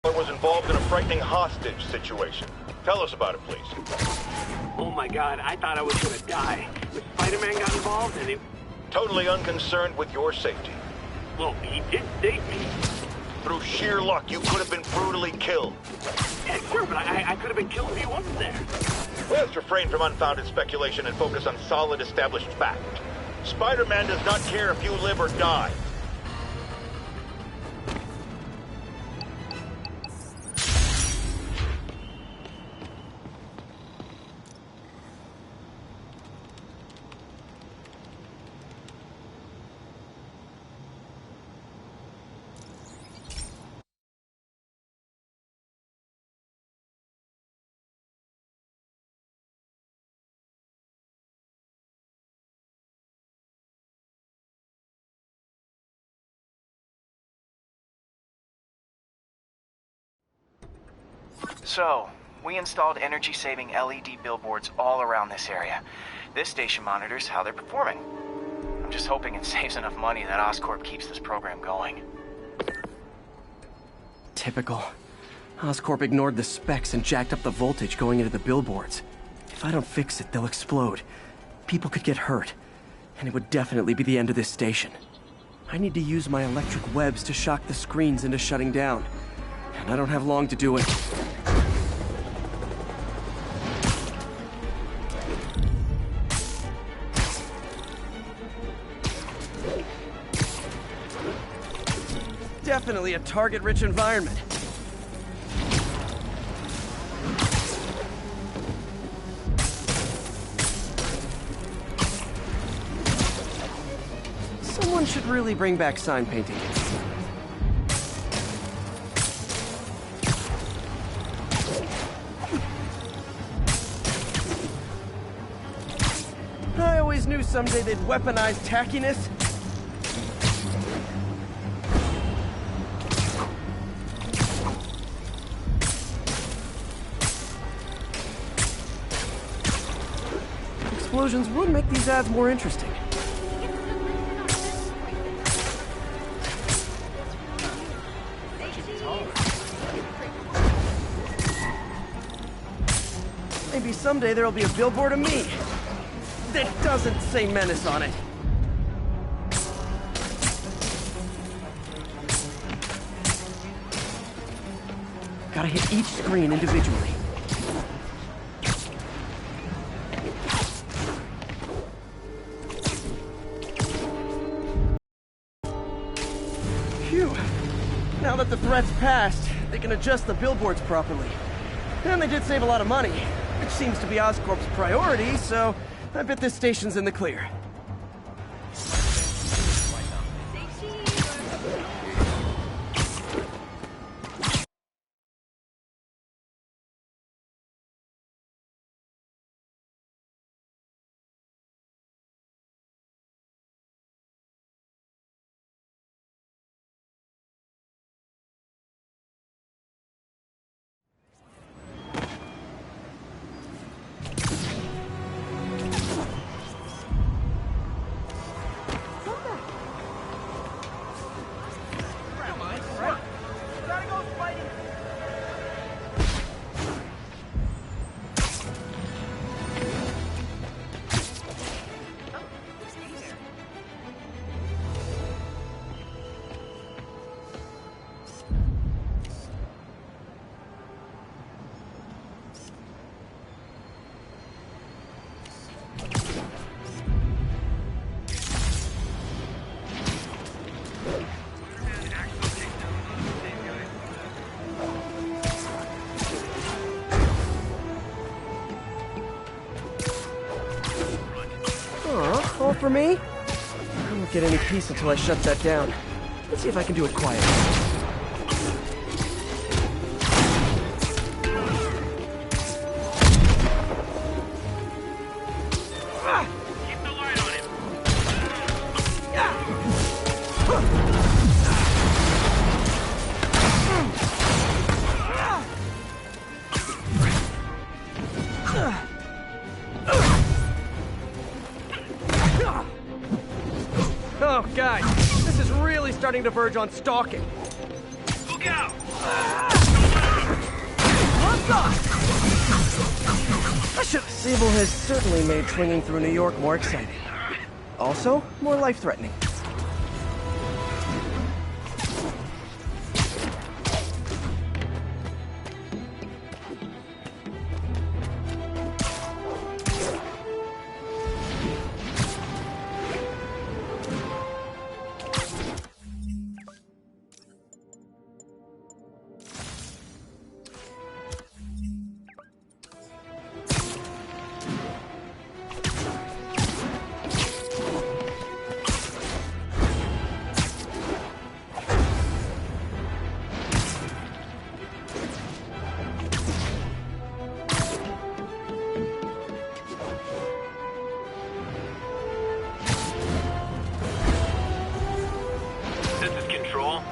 was involved in a frightening hostage situation. Tell us about it, please. Oh my god, I thought I was gonna die. But Spider-Man got involved and it... Totally unconcerned with your safety. Well, he did save me. Through sheer luck, you could have been brutally killed. Yeah, sure, but I could have been killed if he wasn't there. Let's refrain from unfounded speculation and focus on solid established fact. Spider-Man does not care if you live or die. So, we installed energy-saving LED billboards all around this area. This station monitors how they're performing. I'm just hoping it saves enough money that Oscorp keeps this program going. Typical. Oscorp ignored the specs and jacked up the voltage going into the billboards. If I don't fix it, they'll explode. People could get hurt. And it would definitely be the end of this station. I need to use my electric webs to shock the screens into shutting down. And I don't have long to do it. Definitely a target-rich environment. Someone should really bring back sign painting. I always knew someday they'd weaponize tackiness. Explosions would make these ads more interesting. Maybe someday there'll be a billboard of me that doesn't say Menace on it. Gotta hit each screen individually. Phew. Now that the threat's passed, they can adjust the billboards properly. And they did save a lot of money, which seems to be Oscorp's priority, so I bet this station's in the clear. All for me? I won't get any peace until I shut that down. Let's see if I can do it quietly. Keep the light on him. Oh, guys, this is really starting to verge on stalking. Look out! cable has certainly made swinging through New York more exciting. Also, more life-threatening.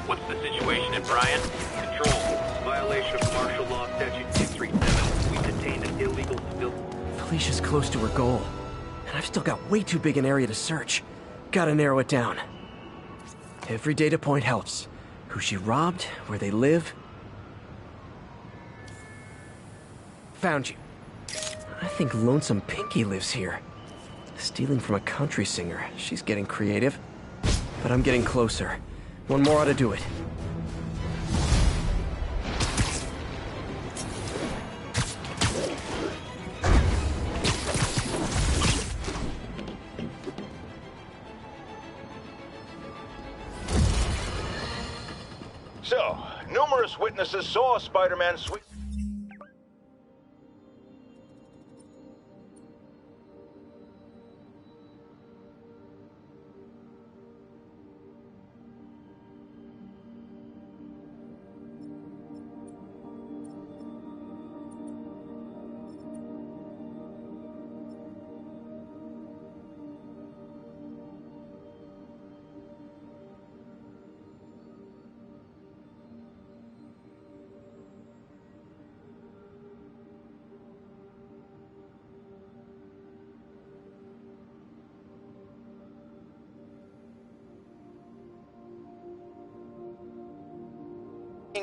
What's the situation at Bryant? Control. Violation of martial law statute 237. We detained an illegal civilian. Felicia's close to her goal, and I've still got way too big an area to search. Gotta narrow it down. Every data point helps. Who she robbed, where they live. Found you. I think Lonesome Pinky lives here. Stealing from a country singer. She's getting creative. But I'm getting closer. One more ought to do it. So, numerous witnesses saw Spider-Man sweep...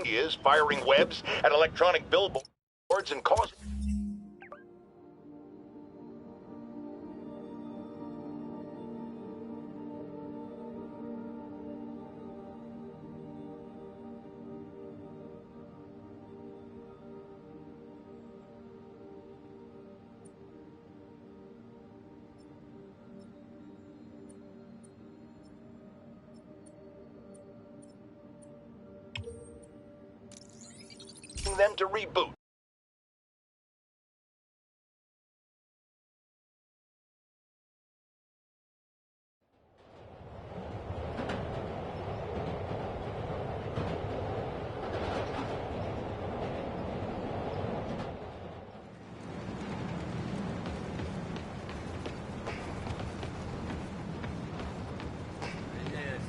is firing webs at electronic billboards and causing... them to reboot.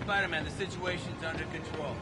Spider-Man, the situation's under control.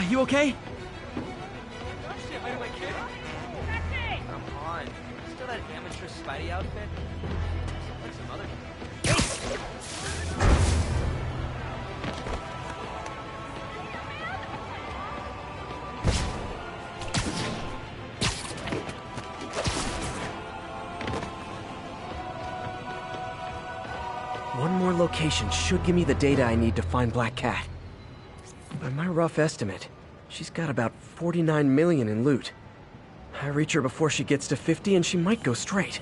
You okay? Come on. Still that amateur Spidey outfit? Like some other... One more location should give me the data I need to find Black Cat. my rough estimate, she's got about 49 million in loot. I reach her before she gets to 50 and she might go straight.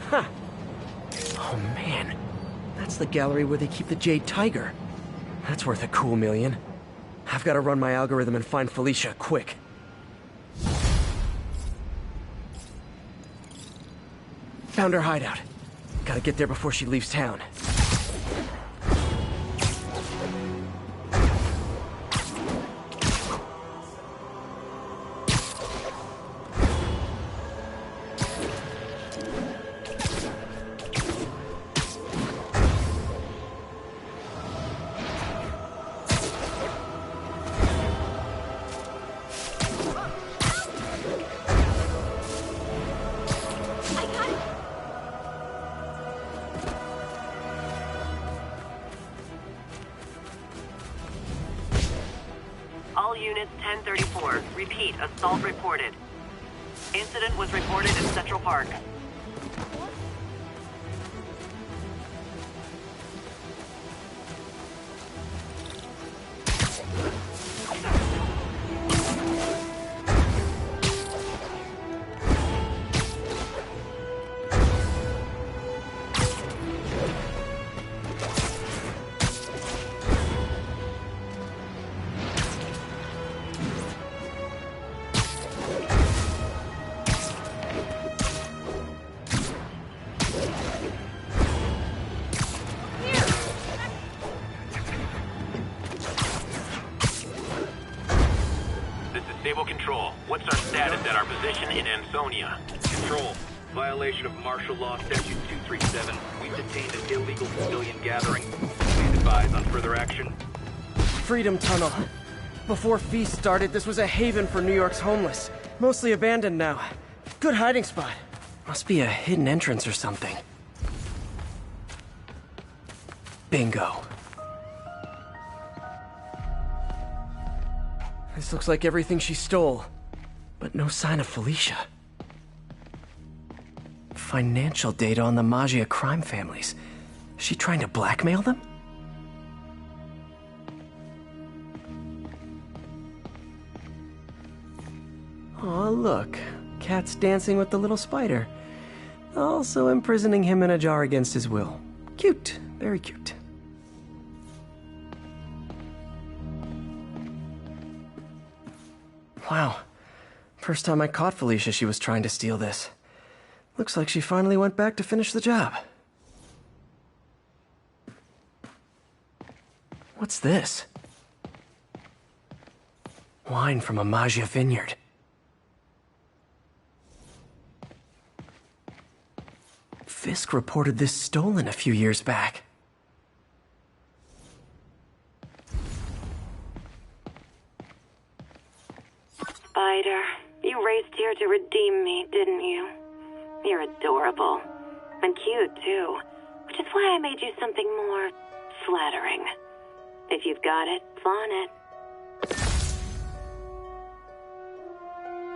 Huh. Oh man, that's the gallery where they keep the Jade Tiger. That's worth a cool million. I've got to run my algorithm and find Felicia, quick. Found her hideout. Gotta get there before she leaves town. All units 1034. Repeat, assault reported. Incident was reported in Central Park. Stable Control, what's our status at our position in Ansonia? Control, violation of Martial Law Statute 237. We've detained an illegal civilian gathering. Please advise on further action. Freedom Tunnel. Before Feast started, this was a haven for New York's homeless. Mostly abandoned now. Good hiding spot. Must be a hidden entrance or something. Bingo. This looks like everything she stole, but no sign of Felicia. Financial data on the Maggia crime families. Is she trying to blackmail them? Aw, look. Cat's dancing with the little spider. Also imprisoning him in a jar against his will. Cute. Very cute. Wow. First time I caught Felicia, she was trying to steal this. Looks like she finally went back to finish the job. What's this? Wine from a Maggia vineyard. Fisk reported this stolen a few years back. Spider, you raced here to redeem me, didn't you? You're adorable. And cute, too. Which is why I made you something more flattering. If you've got it, flaunt it.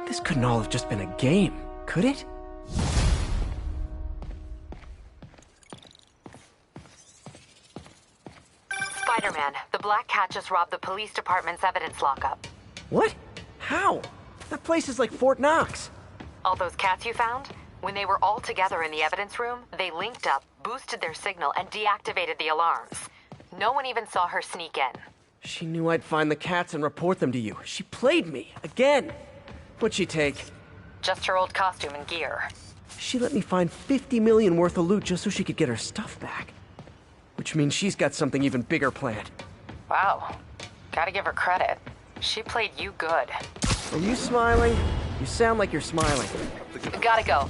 This couldn't all have just been a game, could it? Spider-Man, the Black Cat just robbed the police department's evidence lockup. What? How? That place is like Fort Knox. All those cats you found? When they were all together in the evidence room, they linked up, boosted their signal, and deactivated the alarms. No one even saw her sneak in. She knew I'd find the cats and report them to you. She played me, again. What'd she take? Just her old costume and gear. She let me find 50 million worth of loot just so she could get her stuff back. Which means she's got something even bigger planned. Wow. Gotta give her credit. She played you good. Are you smiling? You sound like you're smiling. Gotta go.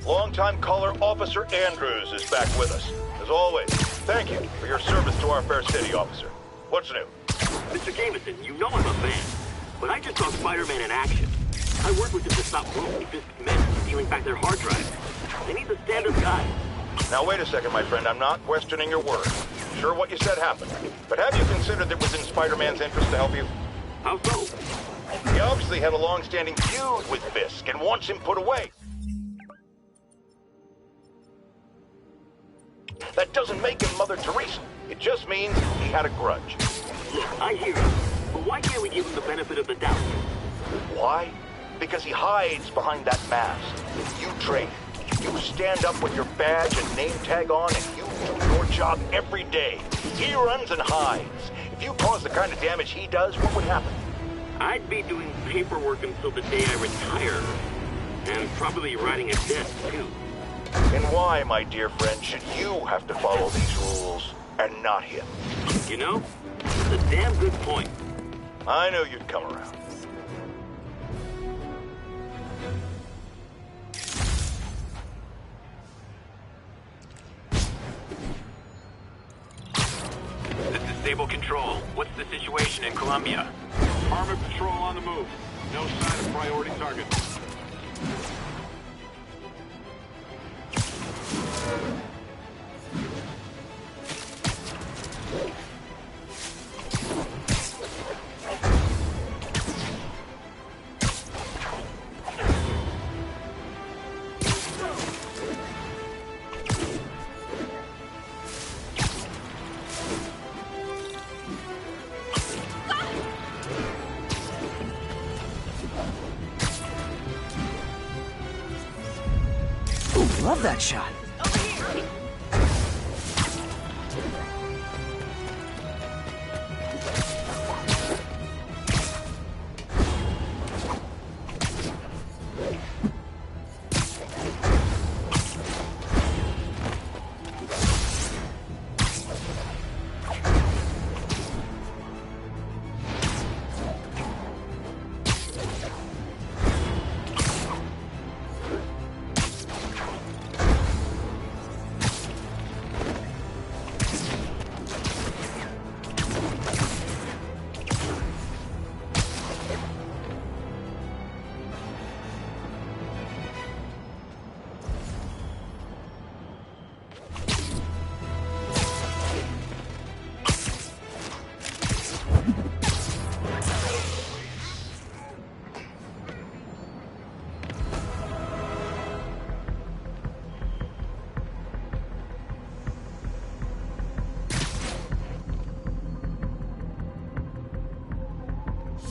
Longtime caller Officer Andrews is back with us. As always, thank you for your service to our fair city, officer. What's new? Mr. Jameson, you know I'm a fan, but I just saw Spider-Man in action. I worked with him to stop Brooklyn Fisk's men from stealing back their hard drive. And he's a stand-up guy. Now wait a second, my friend. I'm not questioning your word. Sure what you said happened. But have you considered that it was in Spider-Man's interest to help you? How so? He obviously had a long-standing feud with Fisk and wants him put away. That doesn't make him Mother Teresa. It just means he had a grudge. Look, I hear you, but why can't we give him the benefit of the doubt? Why? Because he hides behind that mask. You trade. You stand up with your badge and name tag on, and you do your job every day. He runs and hides. If you cause the kind of damage he does, what would happen? I'd be doing paperwork until the day I retire. And probably writing a desk, too. And why, my dear friend, should you have to follow these rules and not him? You know, it's a damn good point. I knew you'd come around. This is Sable Control. What's the situation in Colombia? Armored patrol on the move. No sign of priority target. Love that shot.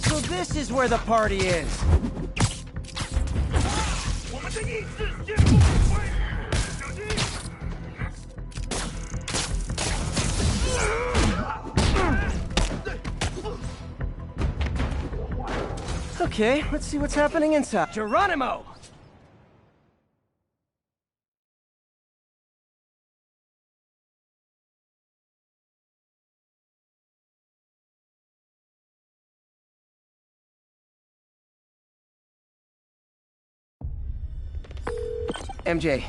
So this is where the party is. Okay, let's see what's happening inside. Geronimo! MJ,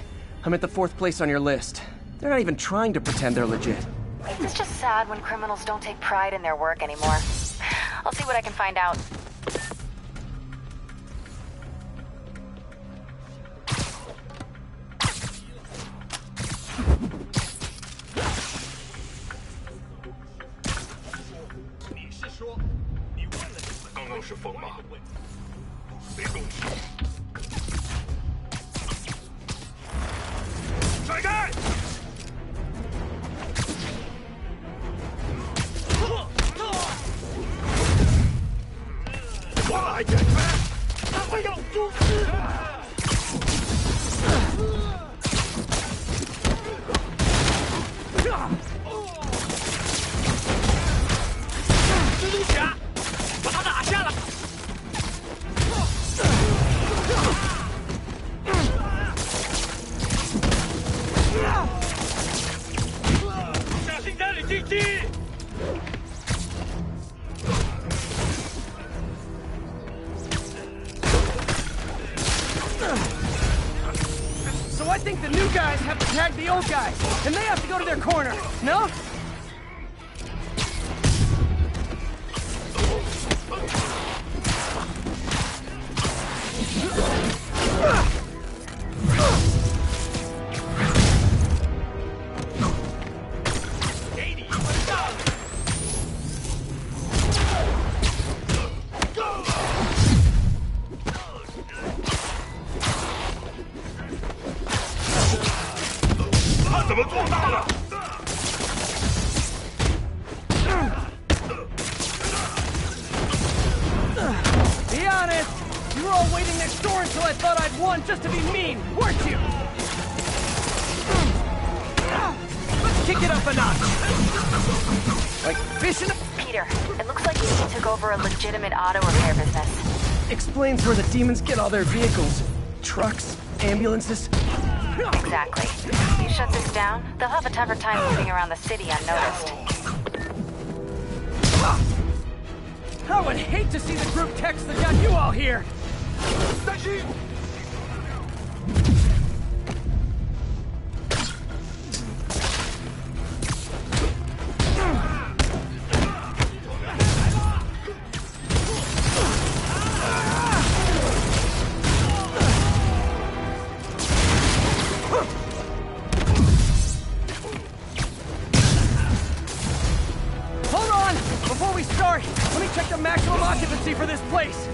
I'm at the 4th place on your list. They're not even trying to pretend they're legit. It's just sad when criminals don't take pride in their work anymore. I'll see what I can find out. So I think the new guys have to tag the old guys, and they have to go to their corner, no? 么做大了？ Be honest! You were all waiting next door until I thought I'd won just to be mean, weren't you? Let's kick it up a notch. Like fish in a... Peter, it looks like you took over a legitimate auto repair business. Explains where the demons get all their vehicles. Trucks, ambulances. Exactly. You shut this down, they'll have a tougher time moving around the city unnoticed. I would hate to see the group text that got you all here! 担心。 Hold on! Before we start, let me check the maximum occupancy for this place!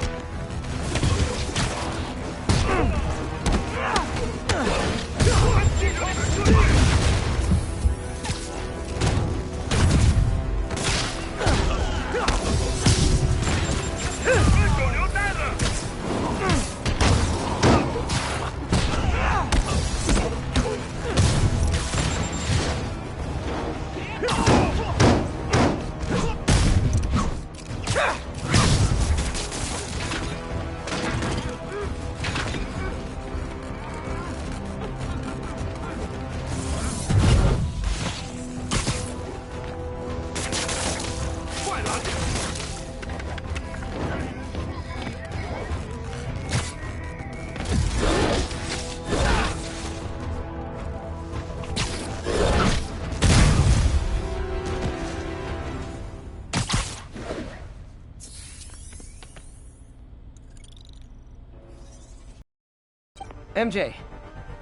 MJ,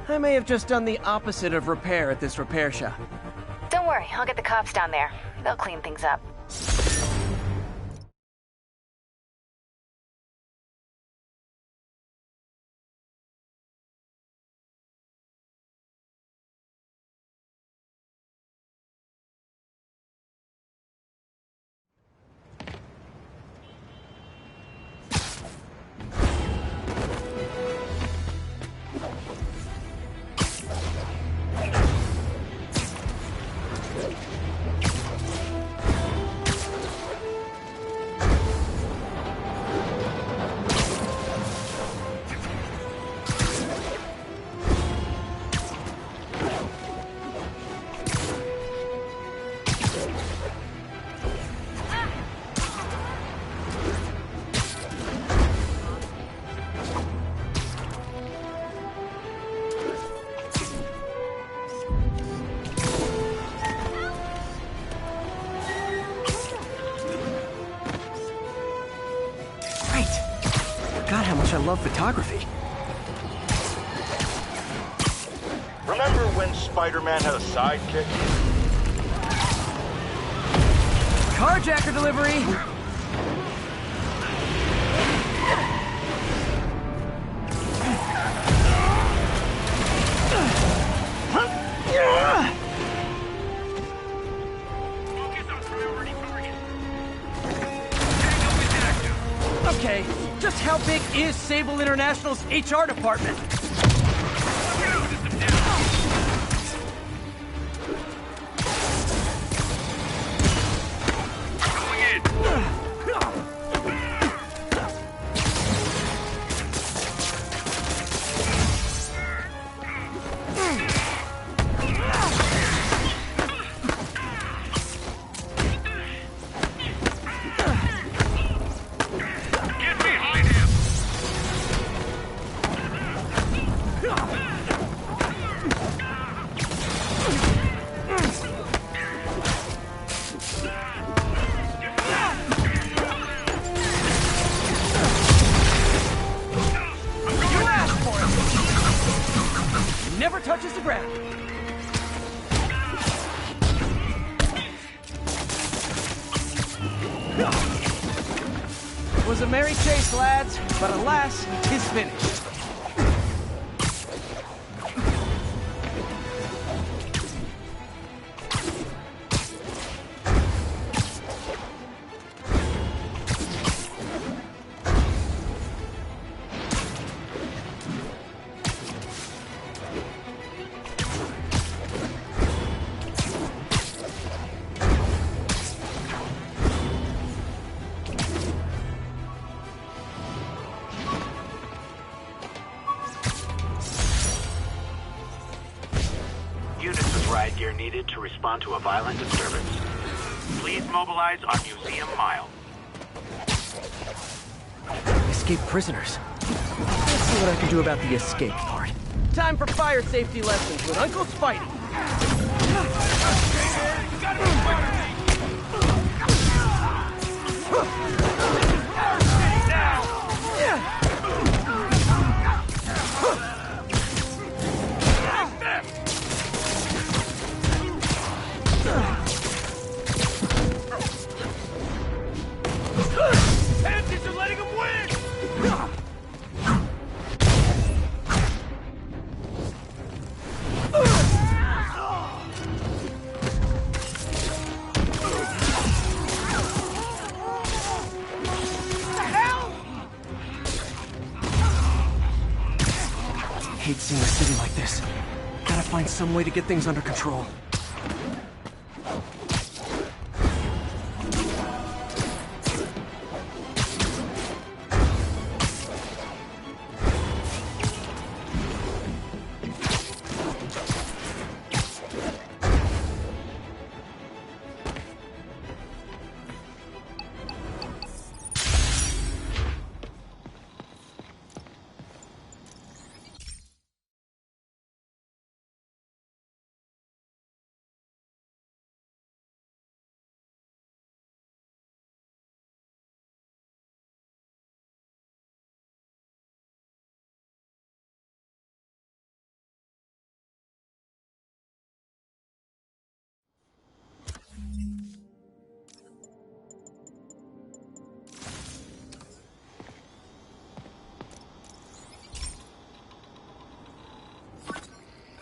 I may have just done the opposite of repair at this repair shop. Don't worry, I'll get the cops down there. They'll clean things up. God, how much I love photography. Remember when Spider-Man had a sidekick? Carjacker delivery! Okay, just how big is Sable International's HR department? Never touches the ground. It was a merry chase, lads, but alas, it's finished. combat gear needed to respond to a violent disturbance. Please mobilize on Museum Mile. Escaped prisoners. Let's see what I can do about the escape part. Time for fire safety lessons with Uncle Spidey. Panties are letting him win! Hate seeing a city like this. Gotta find some way to get things under control.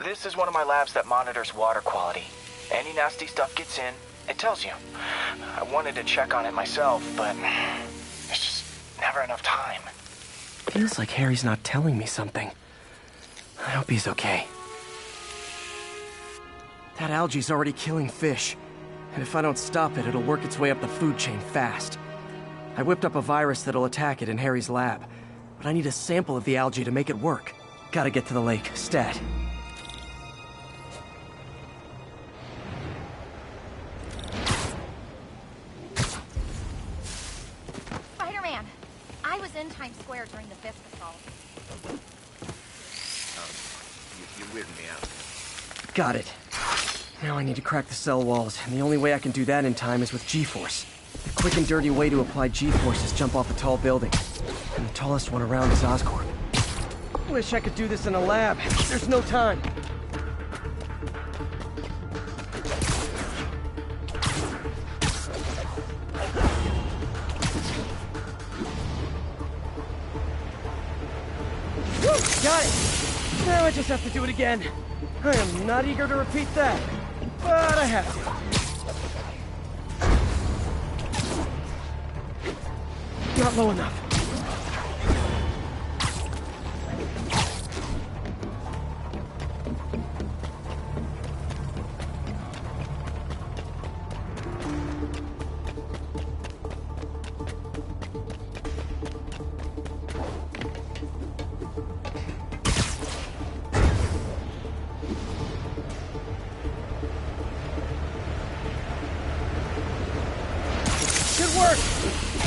This is one of my labs that monitors water quality. Any nasty stuff gets in, it tells you. I wanted to check on it myself, but there's just never enough time. Feels like Harry's not telling me something. I hope he's okay. That algae's already killing fish. And if I don't stop it, it'll work its way up the food chain fast. I whipped up a virus that'll attack it in Harry's lab. But I need a sample of the algae to make it work. Gotta get to the lake, stat. Spider-Man! I was in Times Square during the Fisk assault. You're weirding me out. Got it. Now I need to crack the cell walls, and the only way I can do that in time is with G-Force. The quick and dirty way to apply G-Force is jump off a tall building. And the tallest one around is Oscorp. Wish I could do this in a lab. There's no time. Got it! Now I just have to do it again. I am not eager to repeat that, but I have to. Not low enough.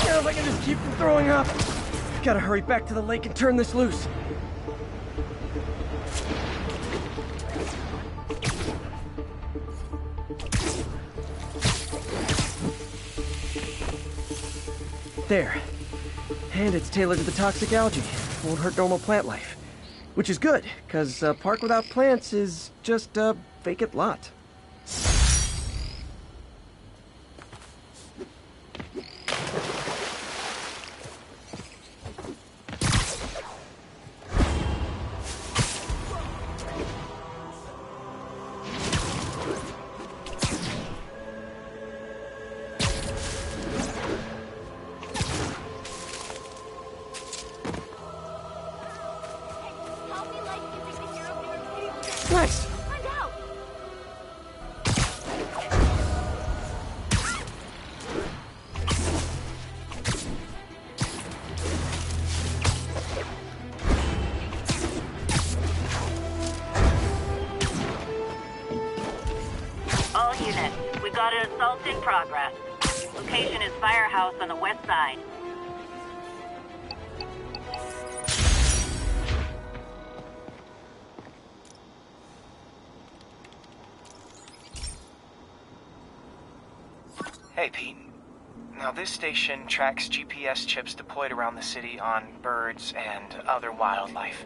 Now if I can just keep from throwing up. Gotta hurry back to the lake and turn this loose. There. And it's tailored to the toxic algae. Won't hurt normal plant life. Which is good, because a park without plants is just a vacant lot. Nice! Find out! units. We've got an assault in progress. Location is Firehouse on the west side. Hey, Pete. Now, this station tracks GPS chips deployed around the city on birds and other wildlife.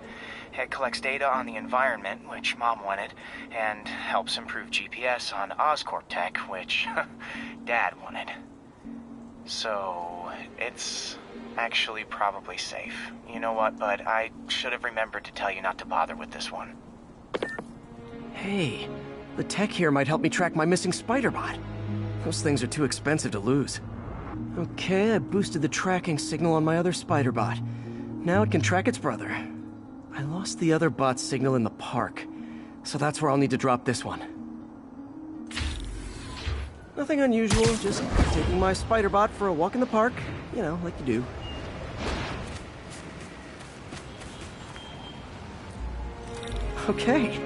It collects data on the environment, which Mom wanted, and helps improve GPS on Oscorp tech, which Dad wanted. So, it's actually probably safe. You know what, bud? I should have remembered to tell you not to bother with this one. Hey, the tech here might help me track my missing spider bot. Those things are too expensive to lose. Okay, I boosted the tracking signal on my other spider bot. Now it can track its brother. I lost the other bot's signal in the park, so that's where I'll need to drop this one. Nothing unusual, just taking my spider bot for a walk in the park. You know, like you do. Okay,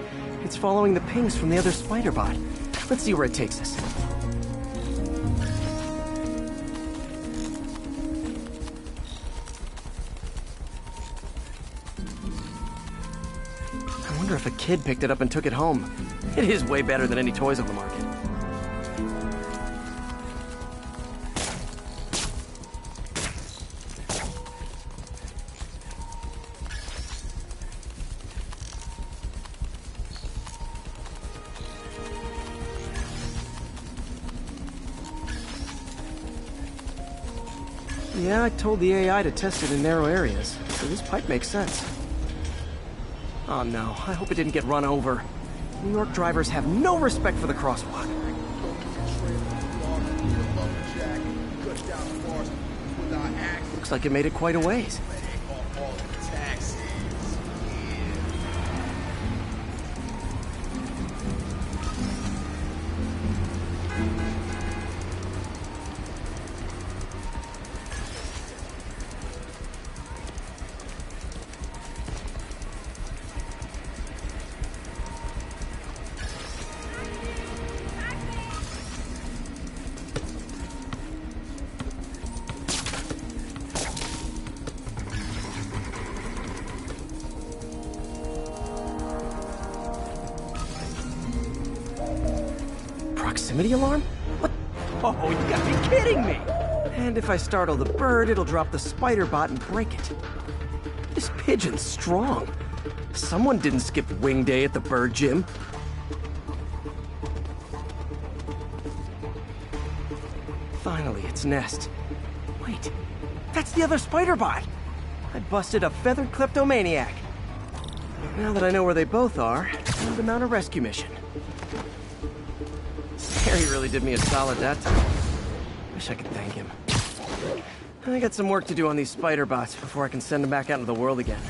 it's following the pings from the other spider bot. Let's see where it takes us. I wonder if a kid picked it up and took it home. It is way better than any toys on the market. Yeah, I told the AI to test it in narrow areas, so this pipe makes sense. Oh no, I hope it didn't get run over. New York drivers have no respect for the crosswalk. Looks like it made it quite a ways. Proximity alarm? What? Oh, you gotta be kidding me! And if I startle the bird, it'll drop the spider bot and break it. This pigeon's strong. Someone didn't skip wing day at the bird gym. Finally, its nest. Wait, that's the other spider bot! I busted a feathered kleptomaniac. Now that I know where they both are, time to mount a rescue mission. Harry really did me a solid that time. Wish I could thank him. I got some work to do on these spider bots before I can send them back out into the world again.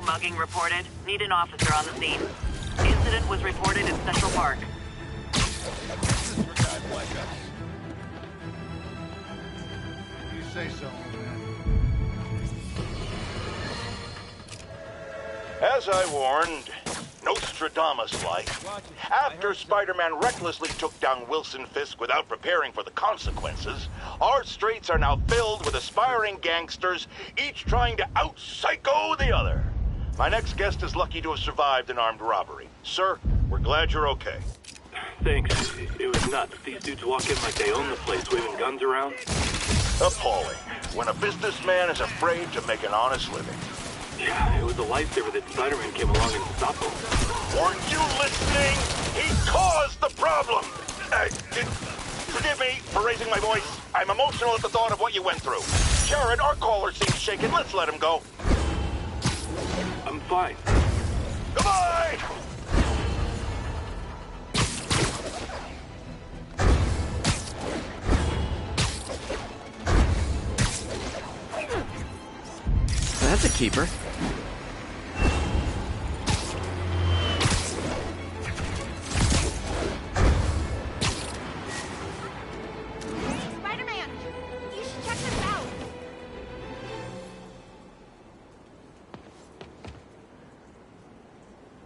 Mugging reported. Need an officer on the scene. Incident was reported in Central Park. This is your guy, Blanca. You say so. As I warned, Nostradamus-like, after Spider-Man recklessly took down Wilson Fisk without preparing for the consequences, our streets are now filled with aspiring gangsters, each trying to out-psycho the other. My next guest is lucky to have survived an armed robbery. Sir, we're glad you're okay. Thanks. It was nuts. These dudes walk in like they own the place, waving guns around. Appalling. When a businessman is afraid to make an honest living. Yeah, it was a lifesaver that Spider-Man came along and stopped him. Weren't you listening? He caused the problem! Forgive me for raising my voice. I'm emotional at the thought of what you went through. Jared, our caller seems shaken. Let's let him go. I'm fine. Goodbye! That's a keeper. Spider-Man! You should check this out!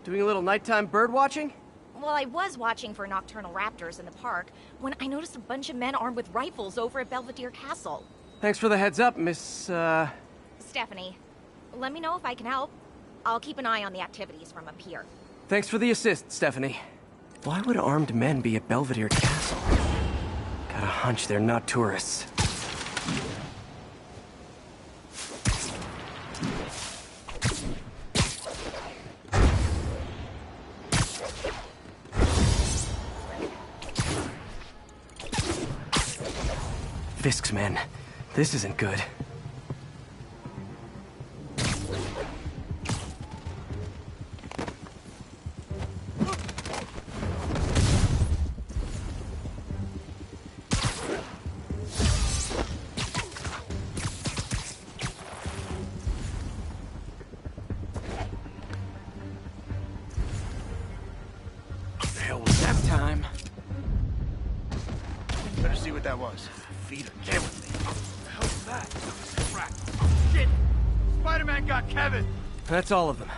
Doing a little nighttime bird watching? Well, I was watching for nocturnal raptors in the park when I noticed a bunch of men armed with rifles over at Belvedere Castle. Thanks for the heads up, Miss, Stephanie, let me know if I can help. I'll keep an eye on the activities from up here. Thanks for the assist, Stephanie. Why would armed men be at Belvedere Castle? Got a hunch they're not tourists. Fisk's men. This isn't good. Nap time. Better see what that was. Feet are killing me. What the hell's that? Crap. Shit! Spider-Man got Kevin! That's all of them.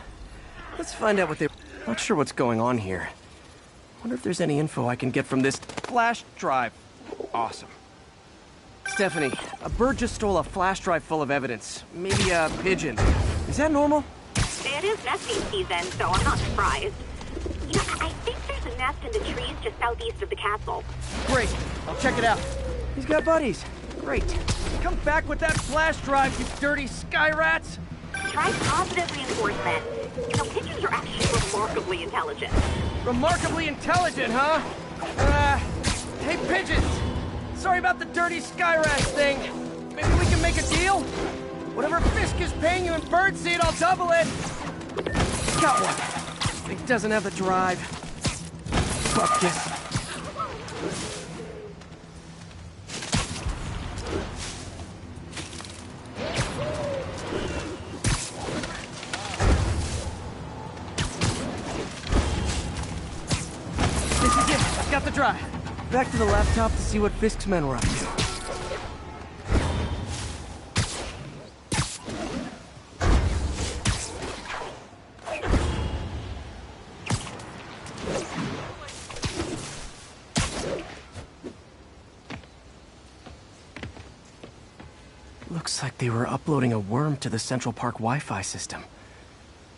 Let's find out what they... Not sure what's going on here. Wonder if there's any info I can get from this flash drive. Awesome. Stephanie, a bird just stole a flash drive full of evidence. Maybe a pigeon. Is that normal? It is nesting season, so I'm not surprised. You know, I think there's a nest in the trees just southeast of the castle. Great. I'll check it out. He's got buddies. Great. Come back with that flash drive, you dirty sky rats! Try positive reinforcement. You know, pigeons are actually remarkably intelligent. Remarkably intelligent, huh? Hey, pigeons! Sorry about the dirty sky rats thing. Maybe we can make a deal? Whatever Fisk is paying you in birdseed, I'll double it! Got one. It doesn't have the drive. Fuck this. This is it. I've got the drive. Back to the laptop to see what Fisk's men were up to. Looks like they were uploading a worm to the Central Park Wi-Fi system.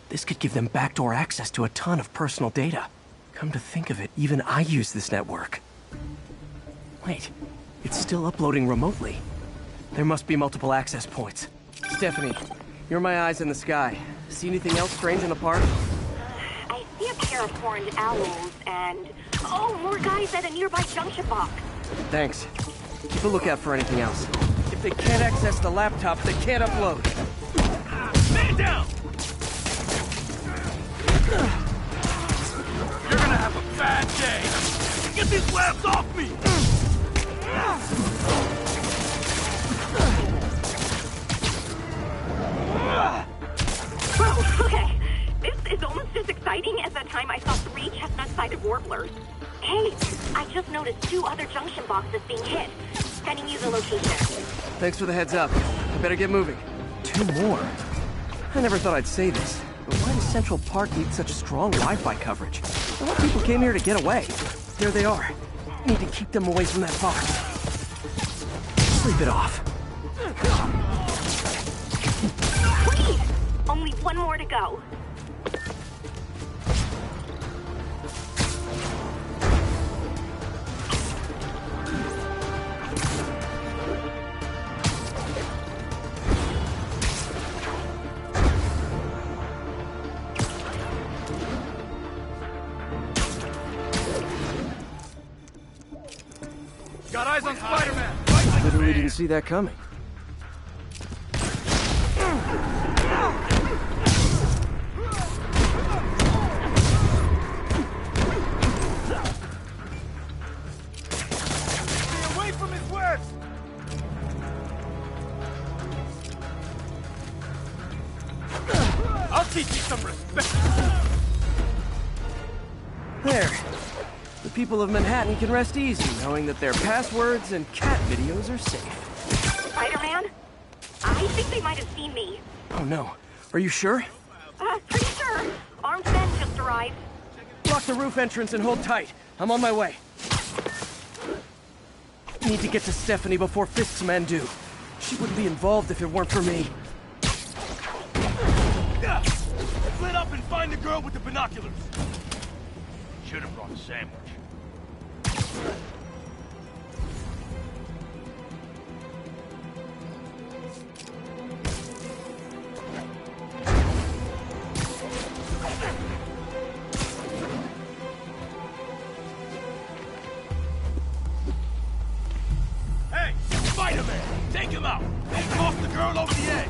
This could give them backdoor access to a ton of personal data. Come to think of it, even I use this network. Wait, it's still uploading remotely. There must be multiple access points. Stephanie, you're my eyes in the sky. See anything else strange in the park? I see a pair of horned owls and... Oh, more guys at a nearby junction box. Thanks. Keep a lookout for anything else. If they can't access the laptop, they can't upload. Man down! You're gonna have a bad day! Get these labs off me! Whoa, okay. This is almost as exciting as that time I saw 3 chestnut-sided warblers. Hey, I just noticed 2 other junction boxes being hit. Sending you the location. Thanks for the heads up. I better get moving. 2 more? I never thought I'd say this, but why does Central Park need such strong Wi-Fi coverage? A lot of people came here to get away. There they are. Need to keep them away from that box. Sleep it off. Please! Only 1 more to go. Got Really didn't see that coming. Stay away from his webs! I'll teach you some respect! There. The people of Manhattan can rest easy knowing that their passwords and cat videos are safe. Spider-Man? I think they might have seen me. Oh no. Are you sure? Pretty sure. Armed men just arrived. Block the roof entrance and hold tight. I'm on my way. Need to get to Stephanie before Fisk's men do. She wouldn't be involved if it weren't for me. Yeah. Split up and find the girl with the binoculars. Should have brought a sandwich. Hey, Spider-Man! Take him out! And toss the girl over the edge!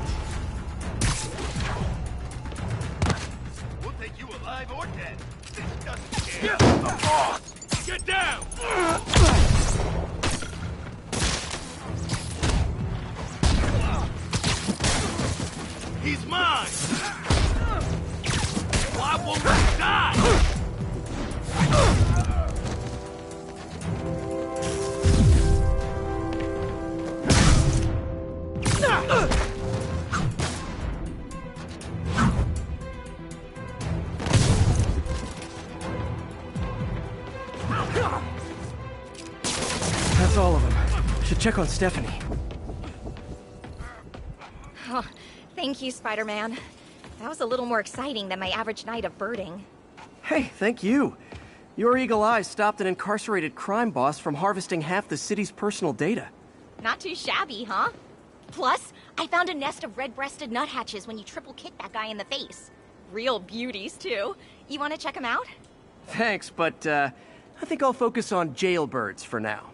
We'll take you alive or dead. This doesn't care. Get down! He's mine! Why won't he die? That's all of them. Should check on Stephanie. Oh, thank you, Spider-Man. That was a little more exciting than my average night of birding. Hey, thank you. Your eagle eyes stopped an incarcerated crime boss from harvesting half the city's personal data. Not too shabby, huh? Plus, I found a nest of red-breasted nuthatches when you triple-kicked that guy in the face. Real beauties, too. You want to check them out? Thanks, but I think I'll focus on jailbirds for now.